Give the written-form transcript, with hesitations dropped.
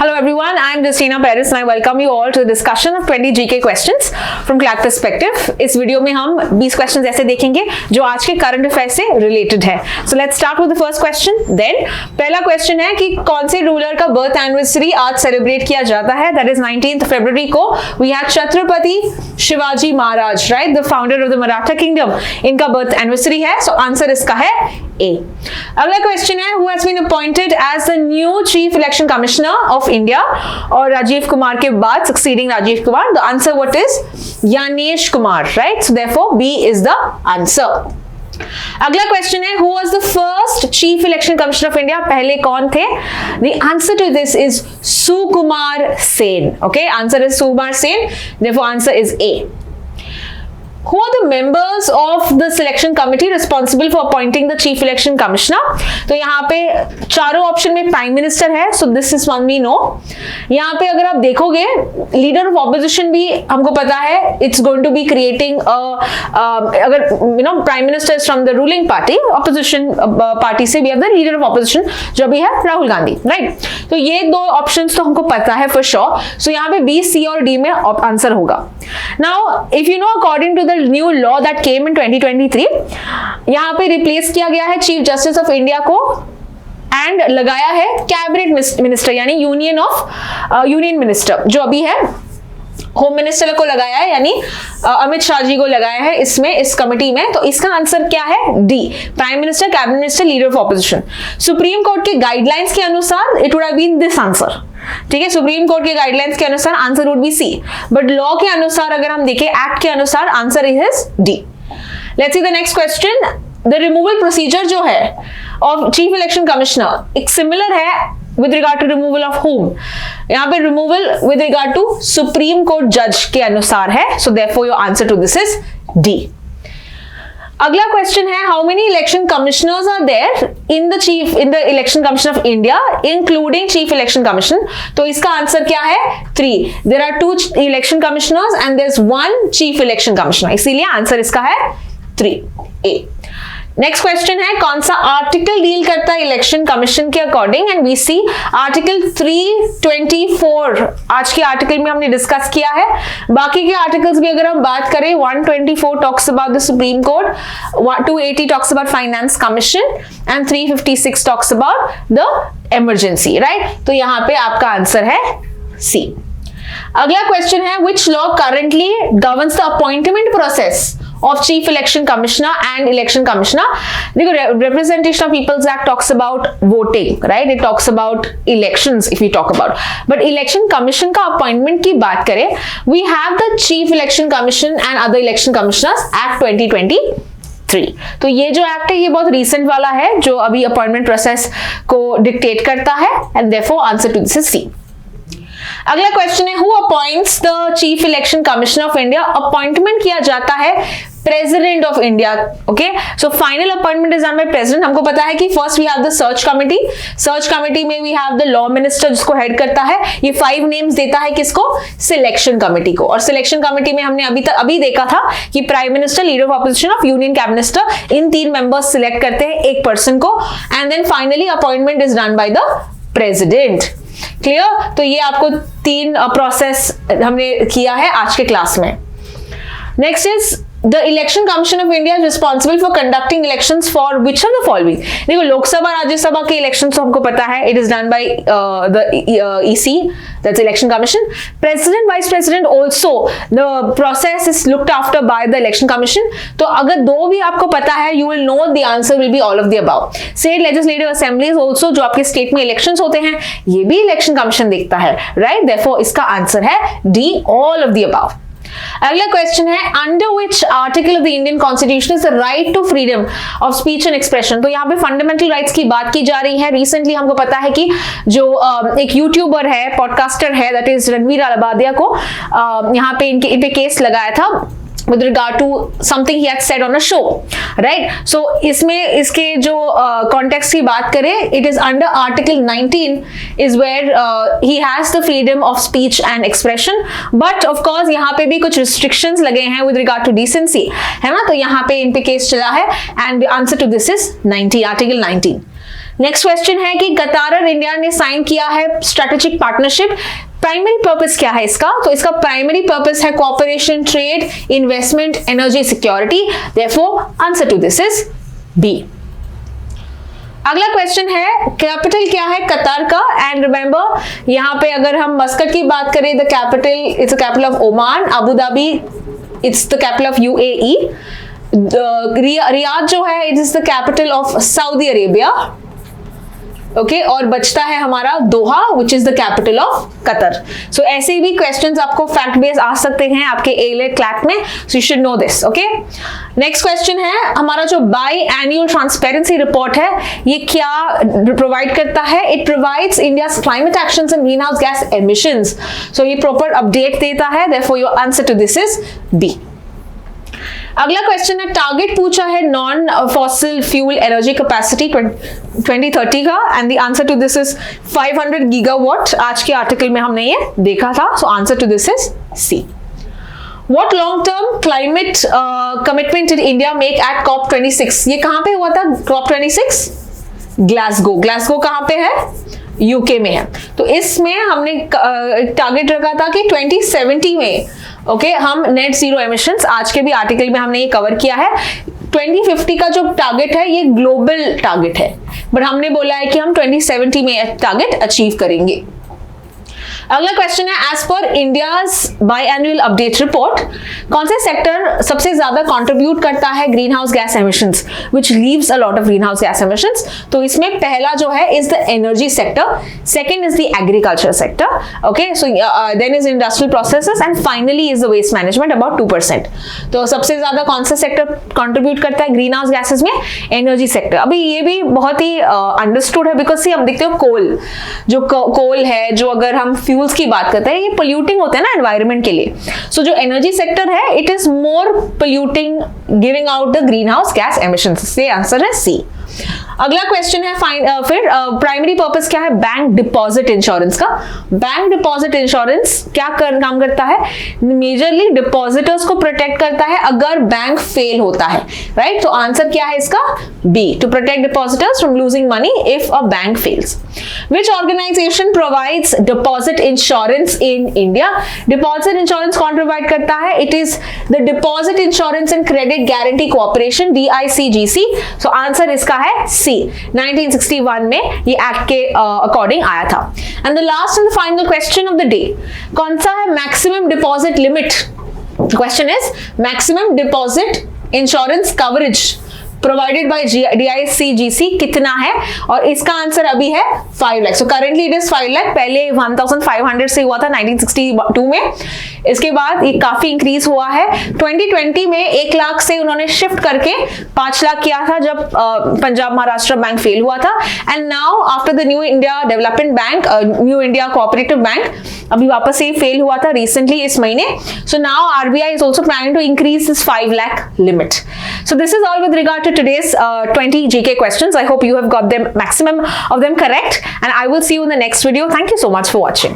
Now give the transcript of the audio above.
Hello everyone, I am Justina Paris and I welcome you all to the discussion of 20 GK questions from Clack Perspective. इस video में हम 20 questions ऐसे देखेंगे जो आज के करंट अफेयर से रिलेटेड है. So let's start with the first question. Then पहला क्वेश्चन है कि कौन से रूलर का बर्थ एनिवर्सरी आज सेलिब्रेट किया जाता है. That is 19th February को we had Chhatrapati Shivaji Maharaj, right, the founder of the Maratha Kingdom. इनका बर्थ एनिवर्सरी है. So आंसर इसका है A. अगला क्वेश्चन है who has been appointed as the new chief election commissioner of India और राजीव कुमार के बाद succeeding Rajiv Kumar. The answer what is Yanesh Kumar, right? So therefore B is the answer. अगला question है who was the first chief election commissioner of India? पहले कौन थे? The answer to this is Sukumar Sen. Okay, answer is Sukumar Sen. Therefore answer is A. Who are the members of the selection committee responsible for appointing the chief election commissioner? तो यहाँ पे चारों option में prime minister है, so this is one we know. यहाँ पे अगर आप देखोगे लीडर ऑफ ऑपोजिशन भी हमको पता है, it's going to be creating अगर prime minister is from the ruling party, opposition party से भी have the leader of opposition जो भी है राहुल गांधी, right? तो ये दो ऑप्शंस तो हमको पता है for sure. So यहाँ पे B, C और D में आंसर होगा. Now if you know according to the new law that came in 2023 यहां पे रिप्लेस किया गया है चीफ जस्टिस ऑफ इंडिया को एंड लगाया है कैबिनेट मिनिस्टर यानी यूनियन मिनिस्टर जो अभी है होम मिनिस्टर को लगाया है यानी अमित शाह जी को लगाया है इसमें इस कमिटी में. तो इसका आंसर क्या है? D, prime minister, cabinet minister, leader of opposition. Supreme court के गाइडलाइंस के अनुसार it would have been this answer. ठीक है, सुप्रीम कोर्ट के गाइडलाइंस के अनुसार answer would be C, but law के अनुसार अगर हम देखें एक्ट के अनुसार answer is D. Let's see the next question. The removal procedure जो है ऑफ चीफ इलेक्शन कमिश्नर एक सिमिलर है with regard to removal of whom? यहाँ पे removal with regard to Supreme Court judge के अनुसार है. So therefore your answer to this is D. अगला क्वेश्चन है how many election commissioners are there in the election commission of India including chief election commission? तो इसका answer क्या है? 3. There are 2 election commissioners and there's 1 chief election commissioner. इसीलिए answer इसका है 3A. Next question है कौन सा आर्टिकल डील करता है इलेक्शन कमीशन के according? And we see article 324 आज के आर्टिकल में हमने डिस्कस किया है. बाकी के आर्टिकल्स भी अगर हम बात करें 124 talks about the supreme court, 280 talks about finance commission and 356 talks about the emergency, right? तो यहाँ पे आपका आंसर है सी. अगला क्वेश्चन है which law currently governs the appointment process of chief election commissioner and election commissioner? देखो representation of people's act talks about voting, right? It talks about elections if we talk about, but election commission का appointment की बात करें we have the chief election commission and other election commissioners act 2023. तो ये जो act है ये बहुत रिसेंट वाला है जो अभी अपॉइंटमेंट प्रोसेस को डिक्टेट करता है and therefore answer to this is C. अगला क्वेश्चन है who appoints the chief election commissioner of India? Appointment किया जाता है president of India. Okay, so final appointment is done by president. हमको पता है कि first we have the search committee में we have the law minister जिसको head करता है. ये 5 नेम्स देता है किसको? सिलेक्शन कमिटी को. और सिलेक्शन कमिटी में हमने अभी देखा था कि prime minister, leader of opposition और union cabinet minister in 3 members select करते हैं एक पर्सन को and then finally appointment is done by the president. Clear? तो ये आपको 3 प्रोसेस हमने किया है आज के क्लास में. Next is The Election Commission of India is responsible for conducting elections for which of the following? देखो लोकसभा राज्यसभा के इलेक्शंस तो हमको पता है it is done by the EC, that's Election Commission. President, Vice President also the process is looked after by the Election Commission. तो अगर दो भी आपको पता है you will know the answer will be all of the above. State Legislative Assemblies also जो आपके state में इलेक्शंस होते हैं ये भी इलेक्शन कमीशन देखता है, right? Therefore इसका आंसर है D, all of the above. अगला क्वेश्चन है under which article of the Indian constitution is the right to freedom of speech and expression? तो यहाँ पे फंडामेंटल राइट्स की बात की जा रही है. रिसेंटली हमको पता है कि जो एक यूट्यूबर है, पॉडकास्टर है, दैट इज रणवीर अलाबादिया को यहाँ पे इन पे केस लगाया था with regard to something he had said on a show, right? So इसमें इसके जो context की बात करें it is under article 19 is where he has the freedom of speech and expression, but of course यहाँ पे भी कुछ restrictions लगे हैं with regard to decency, है ना? तो यहाँ पे इन पे केस चला है and the answer to this is 90, article 19. Next question है कि कतार और इंडिया ने साइन किया है स्ट्रेटेजिक पार्टनरशिप, प्राइमरी पर्पस क्या है इसका? तो इसका प्राइमरी पर्पस है cooperation, trade, investment, energy security. Therefore answer to this is B. अगला क्वेश्चन है कैपिटल क्या है कतार का? एंड रिमेंबर यहाँ पे अगर हम मस्कट की बात करें, the capital it's the capital of Oman, Abu Dhabi it's the capital of UAE, Riyadh जो है it is the capital of Saudi Arabia, okay, और बचता है हमारा Doha which is the capital of Qatar. So ऐसे भी questions आपको fact base आ सकते हैं आपके एलेट क्लैट में, so you should know this, okay. Next question है हमारा जो बाई एनुअल ट्रांसपेरेंसी रिपोर्ट है ये क्या प्रोवाइड करता है? It provides India's climate actions and green house gas emissions. So ये प्रॉपर अपडेट देता है, therefore your answer to this is B. अगला क्वेश्चन है टारगेट पूछा है non fossil fuel energy capacity 2030 का, and the answer to this is 500 gigawatt. आज के आर्टिकल में हमने ये देखा था, so answer to this is C. What long-term climate commitment did India make at COP26? ये कहाँ पे हुआ था COP26? ग्लासगो। ग्लासगो कहाँ पे है? यूके में है। तो इसमें हमने टारगेट रखा था कि 2070 में ओके हम नेट जीरो एमिशंस, आज के भी आर्टिकल में हमने ये कवर किया है। 2050 का जो टारगेट है ये ग्लोबल टारगेट है, बट हमने बोला है कि हम 2070 में टारगेट अचीव करेंगे। अगला क्वेश्चन है as per India's biannual update report कौन से सेक्टर सबसे ज्यादा कंट्रीब्यूट करता है green house gas emissions which leaves a lot of green house gas emissions? तो इसमें पहला जो है is the energy sector, second is the agriculture sector, okay, so then is industrial processes and finally is the waste management about 2%। तो सबसे ज्यादा कौन सा सेक्टर कंट्रीब्यूट करता है ग्रीन हाउस गैसेस में? Energy sector. अभी ये भी बहुत ही अंडरस्टूड है बिकॉज हम देखते हो कोल, जो कोल है, जो अगर हम फ्यूल्स की बात करते हैं ये पोल्यूटिंग होते हैं ना एनवायरनमेंट के लिए। सो जो एनर्जी सेक्टर है it is more polluting, giving out the green house gas emissions. से आंसर है सी। अगला क्वेश्चन है फिर प्राइमरी पर्पस क्या है बैंक डिपॉजिट इंश्योरेंस का? बैंक डिपॉजिट इंश्योरेंस क्या काम करता है? मेजरली डिपॉजिटर्स को प्रोटेक्ट करता है अगर बैंक फेल होता है, राइट? तो आंसर क्या है इसका? B, to protect depositors from losing money if a bank fails. Which organization provides deposit insurance in India? Deposit insurance कौन प्रोवाइड करता है? It is the Deposit Insurance and Credit Guarantee Corporation, DICGC. So answer इसका है C। 1961 में ये act के according आया था। And the last and the final question of the day, कौन सा है maximum deposit limit? The question is maximum deposit insurance coverage provided by DICGC कितना है? और इसका आंसर अभी है 5 lakh. So currently it is 5 lakh, पहले 1500 से हुआ था 1962 में, इसके बाद ये काफी इंक्रीज हुआ है। 2020 में 1 लाख से उन्होंने शिफ्ट करके 5 लाख किया था जब पंजाब महाराष्ट्र बैंक फेल हुआ था। And now after the new India development bank, new India cooperative bank अभी वापस से फेल हुआ था रिसेंटली इस महीने। So now RBI is also planning to increase this 5 lakh limit. So this is all with regard to today's 20 GK questions. I hope you have got them, maximum of them correct, and I will see you in the next video. Thank you so much for watching.